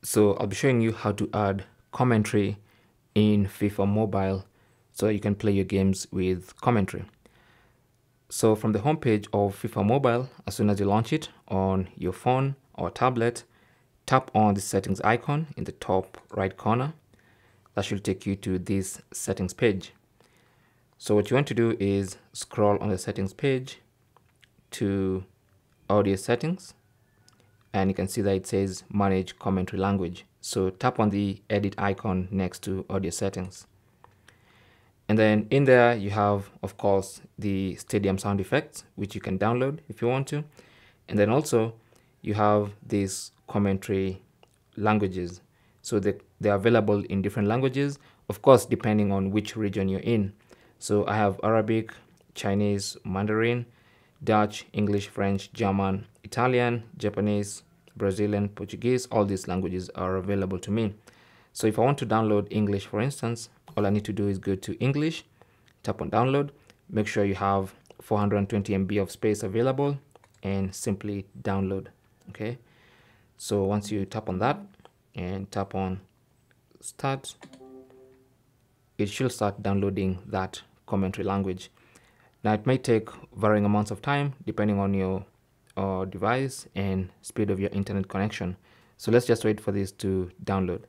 So I'll be showing you how to add commentary in FIFA Mobile so you can play your games with commentary. So from the homepage of FIFA Mobile, as soon as you launch it on your phone or tablet, tap on the settings icon in the top right corner. That should take you to this settings page. So what you want to do is scroll on the settings page to audio settings, and you can see that it says manage commentary language. So tap on the edit icon next to audio settings. And then in there you have, of course, the stadium sound effects, which you can download if you want to. And then also you have these commentary languages. So they're available in different languages, of course, depending on which region you're in. So I have Arabic, Chinese, Mandarin, Dutch, English, French, German, Italian, Japanese, Brazilian, Portuguese. All these languages are available to me. So if I want to download English, for instance, all I need to do is go to English, tap on download, make sure you have 420 MB of space available, and simply download. Okay. So once you tap on that and tap on start, it should start downloading that commentary language. Now it may take varying amounts of time depending on your device and speed of your internet connection. So let's just wait for this to download.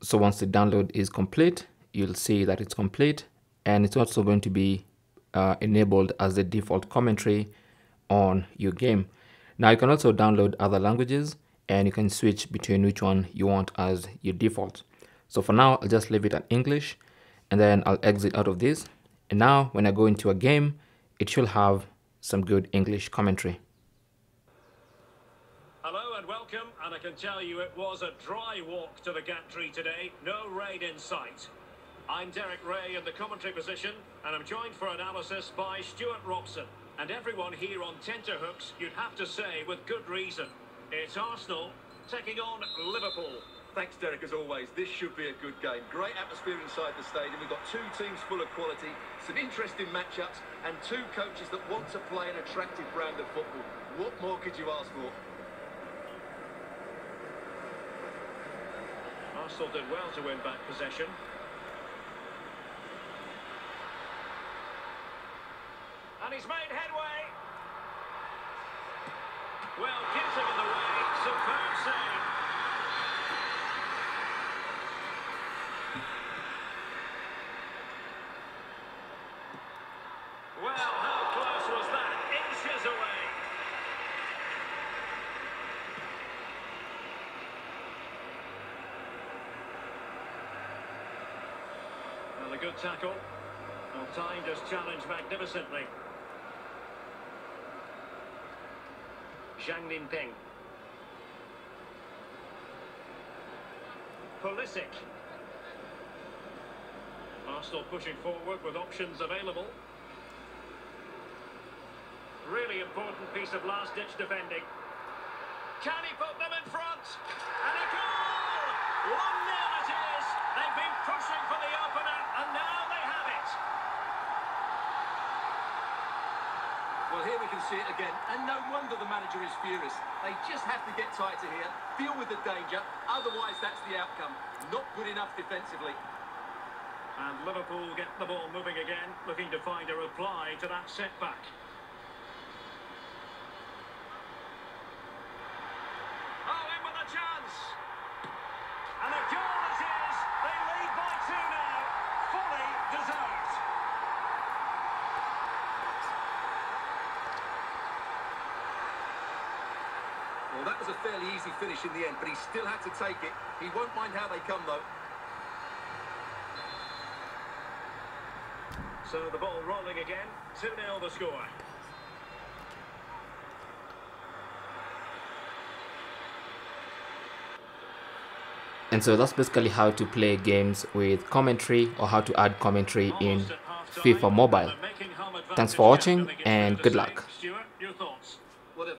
So once the download is complete, you'll see that it's complete, and it's also going to be enabled as the default commentary on your game. Now you can also download other languages, and you can switch between which one you want as your default. So for now, I'll just leave it at English, and then I'll exit out of this. And now when I go into a game, it should have some good English commentary. Hello and welcome, and I can tell you it was a dry walk to the gantry today, no rain in sight. I'm Derek Ray in the commentary position, and I'm joined for analysis by Stuart Robson. And everyone here on tenterhooks, you'd have to say with good reason. It's Arsenal taking on Liverpool. Thanks, Derek, as always. This should be a good game. Great atmosphere inside the stadium. We've got two teams full of quality, some interesting matchups, and two coaches that want to play an attractive brand of football. What more could you ask for? Arsenal did well to win back possession. And he's made headway. Well, gives him in the way. Superb save. Well, how close was that? Inches away. Well, a good tackle. Well, timed his challenge magnificently. Zhang Linpeng. Pulisic. Arsenal pushing forward with options available. Really important piece of last-ditch defending. Can he put them in front? And a goal! 1-0 it is. They've been pushing for the opener, and now they have it. Well, here we can see it again, and no wonder the manager is furious. They just have to get tighter here, deal with the danger, otherwise that's the outcome. Not good enough defensively. And Liverpool get the ball moving again, looking to find a reply to that setback. Oh, in with a chance! And a goal it is! They lead by 2 now, fully deserved. Well, that was a fairly easy finish in the end, but he still had to take it. He won't mind how they come, though. So the ball rolling again, 2-0 the score. And so that's basically how to play games with commentary, or how to add commentary in FIFA Mobile. Thanks for watching, and good luck.